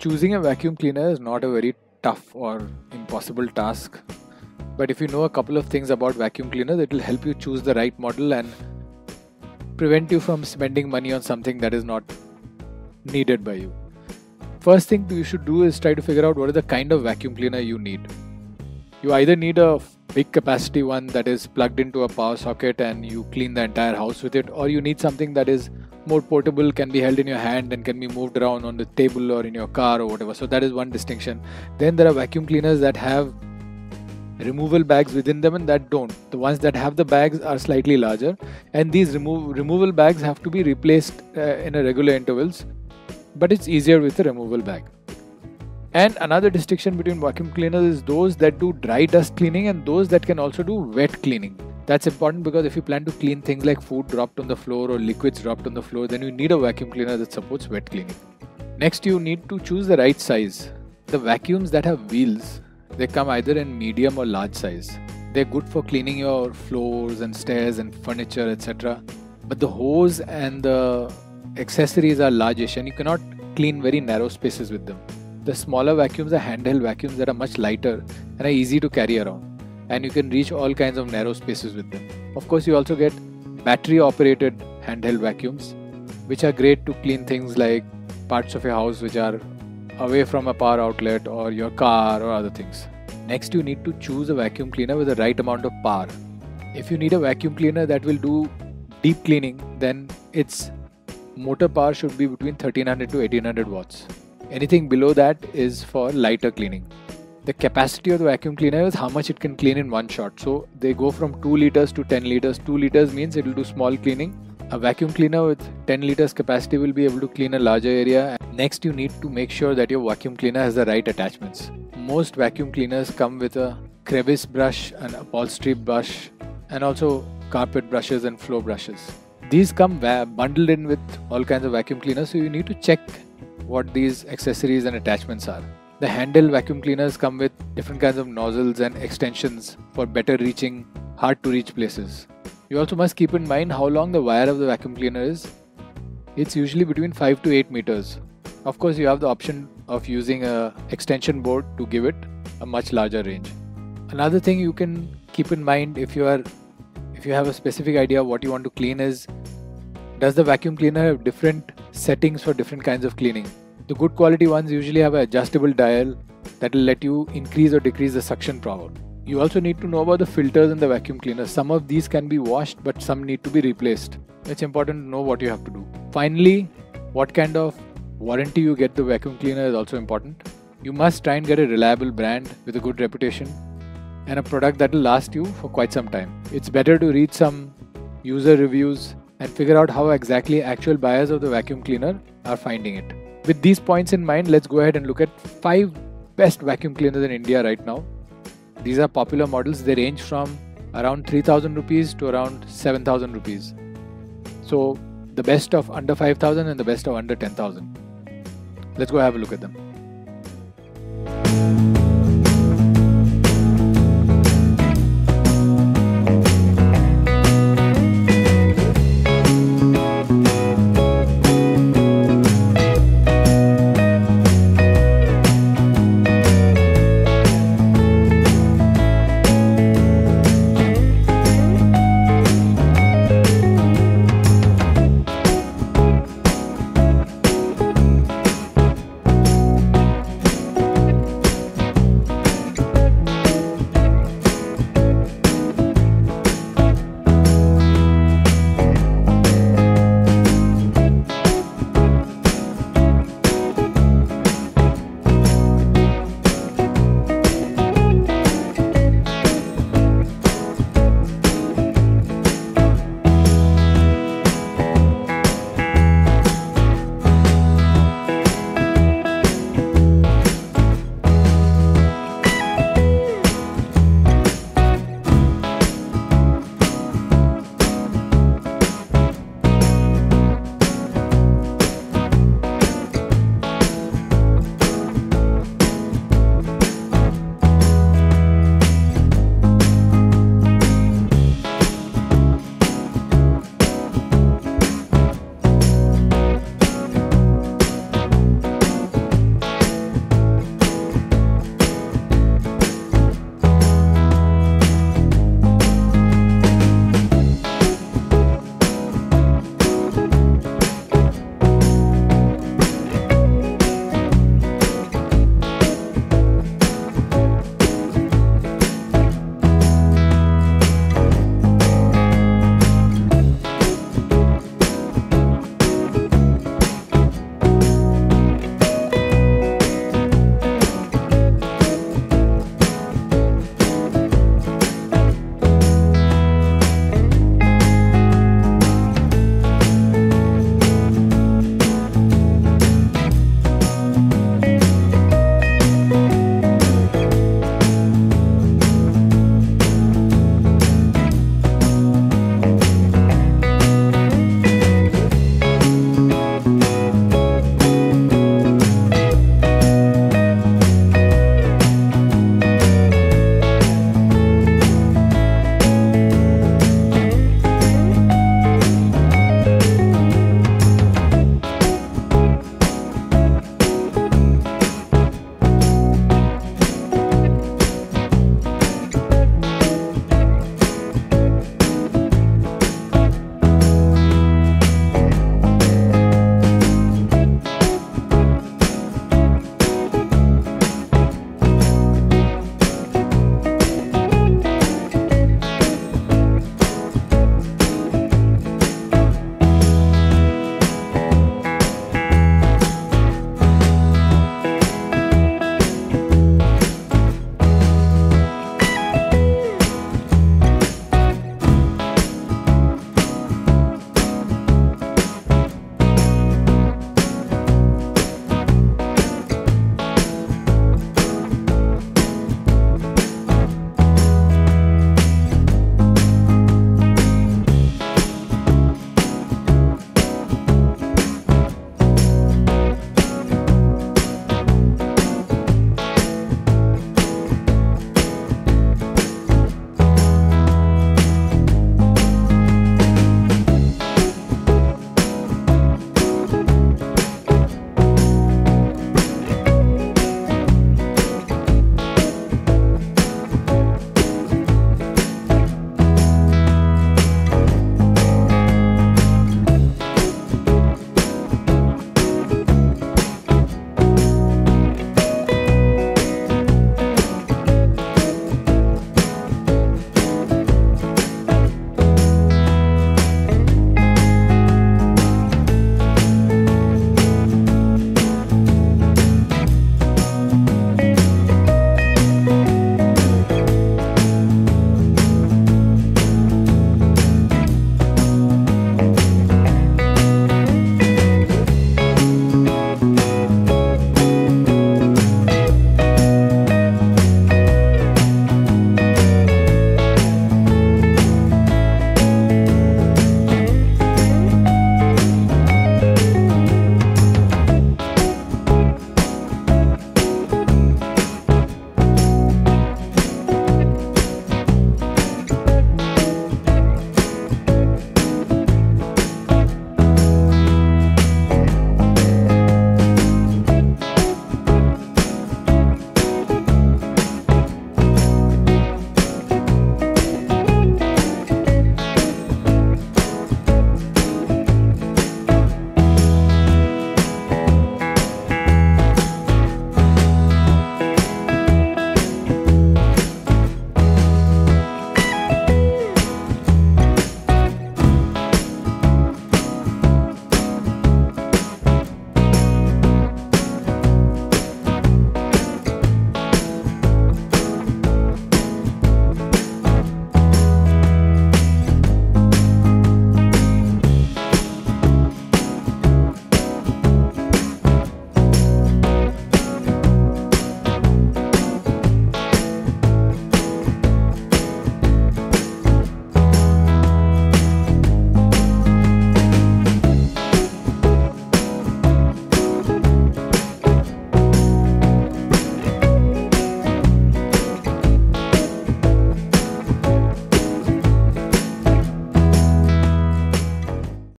Choosing a vacuum cleaner is not a very tough or impossible task, but if you know a couple of things about vacuum cleaners, it will help you choose the right model and prevent you from spending money on something that is not needed by you. First thing you should do is try to figure out what is the kind of vacuum cleaner you need. You either need a big capacity one that is plugged into a power socket and you clean the entire house with it, or you need something that is more portable, can be held in your hand and can be moved around on the table or in your car or whatever. So that is one distinction. Then there are vacuum cleaners that have removal bags within them and that don't. The ones that have the bags are slightly larger, and these removal bags have to be replaced in a regular intervals, but it's easier with a removal bag. And another distinction between vacuum cleaners is those that do dry dust cleaning and those that can also do wet cleaning. That's important because if you plan to clean things like food dropped on the floor or liquids dropped on the floor, then you need a vacuum cleaner that supports wet cleaning. Next, you need to choose the right size. The vacuums that have wheels, they come either in medium or large size. They're good for cleaning your floors and stairs and furniture, etc. But the hose and the accessories are largish and you cannot clean very narrow spaces with them. The smaller vacuums are handheld vacuums that are much lighter and are easy to carry around, and you can reach all kinds of narrow spaces with them. Of course, you also get battery operated handheld vacuums, which are great to clean things like parts of your house which are away from a power outlet or your car or other things. Next, you need to choose a vacuum cleaner with the right amount of power. If you need a vacuum cleaner that will do deep cleaning, then its motor power should be between 1300 to 1800 watts. Anything below that is for lighter cleaning. The capacity of the vacuum cleaner is how much it can clean in one shot. So they go from 2 liters to 10 liters. 2 liters means it will do small cleaning. A vacuum cleaner with 10 liters capacity will be able to clean a larger area. Next, you need to make sure that your vacuum cleaner has the right attachments. Most vacuum cleaners come with a crevice brush, an upholstery brush, and also carpet brushes and floor brushes. These come bundled in with all kinds of vacuum cleaners, so you need to check what these accessories and attachments are. The handheld vacuum cleaners come with different kinds of nozzles and extensions for better reaching hard to reach places. You also must keep in mind how long the wire of the vacuum cleaner is. It's usually between 5 to 8 meters. Of course, you have the option of using an extension board to give it a much larger range. Another thing you can keep in mind if you have a specific idea of what you want to clean is, does the vacuum cleaner have different settings for different kinds of cleaning? The good quality ones usually have an adjustable dial that will let you increase or decrease the suction power. You also need to know about the filters in the vacuum cleaner. Some of these can be washed, but some need to be replaced. It's important to know what you have to do. Finally, what kind of warranty you get the vacuum cleaner is also important. You must try and get a reliable brand with a good reputation and a product that will last you for quite some time. It's better to read some user reviews and figure out how exactly actual buyers of the vacuum cleaner are finding it. With these points in mind, let's go ahead and look at 5 best vacuum cleaners in India right now. These are popular models. They range from around 3000 rupees to around 7000 rupees. So the best of under 5000 and the best of under 10,000. Let's go have a look at them.